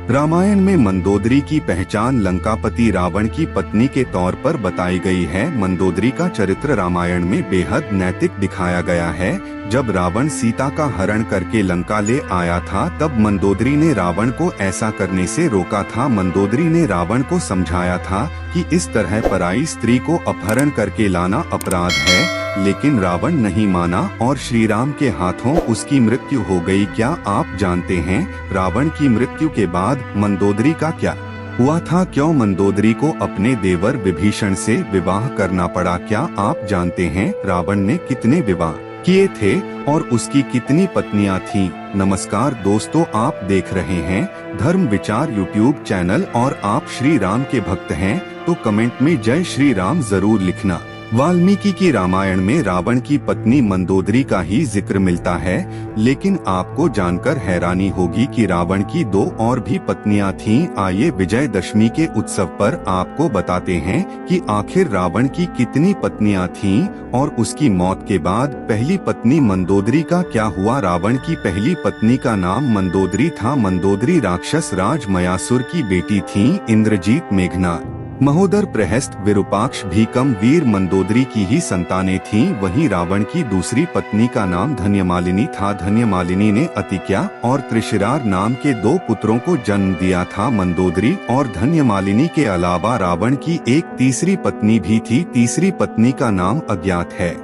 रामायण में मंदोदरी की पहचान लंकापति रावण की पत्नी के तौर पर बताई गई है। मंदोदरी का चरित्र रामायण में बेहद नैतिक दिखाया गया है। जब रावण सीता का हरण करके लंका ले आया था, तब मंदोदरी ने रावण को ऐसा करने से रोका था। मंदोदरी ने रावण को समझाया था कि इस तरह पराई स्त्री को अपहरण करके लाना अपराध है, लेकिन रावण नहीं माना और श्री राम के हाथों उसकी मृत्यु हो गई। क्या आप जानते हैं रावण की मृत्यु के बाद मंदोदरी का क्या हुआ था? क्यों मंदोदरी को अपने देवर विभीषण से विवाह करना पड़ा? क्या आप जानते हैं रावण ने कितने विवाह किए थे और उसकी कितनी पत्नियां थीं? नमस्कार दोस्तों, आप देख रहे हैं धर्म विचार यूट्यूब चैनल और आप श्री राम के भक्त हैं तो कमेंट में जय श्री राम जरूर लिखना। वाल्मीकि की रामायण में रावण की पत्नी मंदोदरी का ही जिक्र मिलता है, लेकिन आपको जानकर हैरानी होगी कि रावण की 2 और भी पत्नियां थीं। आइए विजयदशमी के उत्सव पर आपको बताते हैं कि आखिर रावण की कितनी पत्नियां थीं और उसकी मौत के बाद पहली पत्नी मंदोदरी का क्या हुआ। रावण की पहली पत्नी का नाम मंदोदरी था। मंदोदरी राक्षस राज मयासुर की बेटी थीं। इंद्रजीत, मेघनाद, महोदर, प्रहस्त, विरूपाक्ष, भीकम, वीर मंदोदरी की ही संतानें थीं। वहीं रावण की दूसरी पत्नी का नाम धन्यमालिनी था। धन्यमालिनी ने अतिक्या और त्रिशिरार नाम के 2 पुत्रों को जन्म दिया था। मंदोदरी और धन्यमालिनी के अलावा रावण की एक तीसरी पत्नी भी थी। तीसरी पत्नी का नाम अज्ञात है,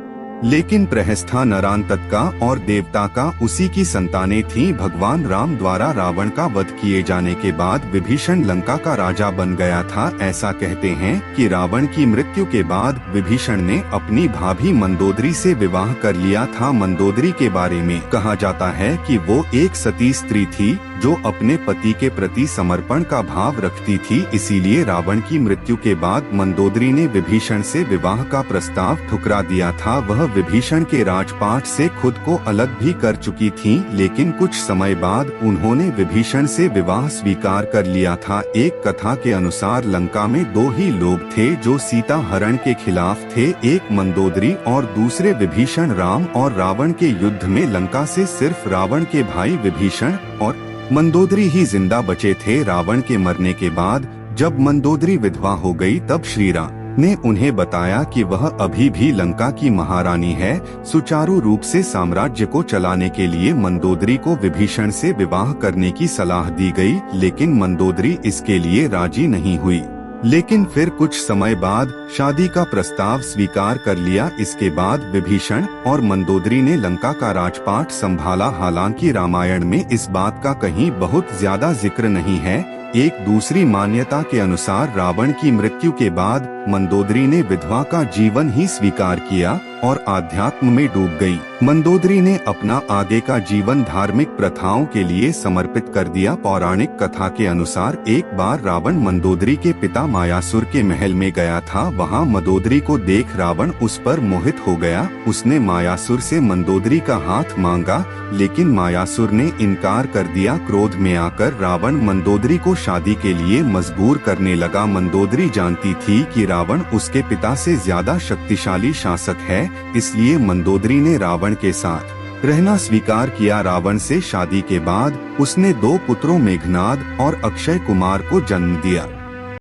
लेकिन प्रहस्था नरांतका और देवताका उसी की संतानें थीं। भगवान राम द्वारा रावण का वध किए जाने के बाद विभीषण लंका का राजा बन गया था। ऐसा कहते हैं कि रावण की मृत्यु के बाद विभीषण ने अपनी भाभी मंदोदरी से विवाह कर लिया था। मंदोदरी के बारे में कहा जाता है कि वो एक सती स्त्री थी जो अपने पति के प्रति समर्पण का भाव रखती थी। इसीलिए रावण की मृत्यु के बाद मंदोदरी ने विभीषण से विवाह का प्रस्ताव ठुकरा दिया था। वह विभीषण के राजपाट से खुद को अलग भी कर चुकी थीं, लेकिन कुछ समय बाद उन्होंने विभीषण से विवाह स्वीकार कर लिया था। एक कथा के अनुसार लंका में 2 ही लोग थे जो सीता हरण के खिलाफ थे, एक मंदोदरी और दूसरे विभीषण। राम और रावण के युद्ध में लंका से सिर्फ रावण के भाई विभीषण और मंदोदरी ही जिंदा बचे थे। रावण के मरने के बाद जब मंदोदरी विधवा हो गई, तब श्री राम ने उन्हें बताया कि वह अभी भी लंका की महारानी है। सुचारू रूप से साम्राज्य को चलाने के लिए मंदोदरी को विभीषण से विवाह करने की सलाह दी गई, लेकिन मंदोदरी इसके लिए राजी नहीं हुई। लेकिन फिर कुछ समय बाद शादी का प्रस्ताव स्वीकार कर लिया। इसके बाद विभीषण और मंदोदरी ने लंका का राजपाट संभाला। हालांकि रामायण में इस बात का कहीं बहुत ज्यादा जिक्र नहीं है। एक दूसरी मान्यता के अनुसार रावण की मृत्यु के बाद मंदोदरी ने विधवा का जीवन ही स्वीकार किया और आध्यात्म में डूब गई। मंदोदरी ने अपना आगे का जीवन धार्मिक प्रथाओं के लिए समर्पित कर दिया। पौराणिक कथा के अनुसार एक बार रावण मंदोदरी के पिता मायासुर के महल में गया था। वहां मंदोदरी को देख रावण उस पर मोहित हो गया। उसने मायासुर से मंदोदरी का हाथ मांगा, लेकिन मायासुर ने इनकार कर दिया। क्रोध में आकर रावण मंदोदरी को शादी के लिए मजबूर करने लगा। मंदोदरी जानती थी कि रावण उसके पिता से ज्यादा शक्तिशाली शासक है, इसलिए मंदोदरी ने रावण के साथ रहना स्वीकार किया। रावण से शादी के बाद उसने 2 पुत्रों मेघनाद और अक्षय कुमार को जन्म दिया।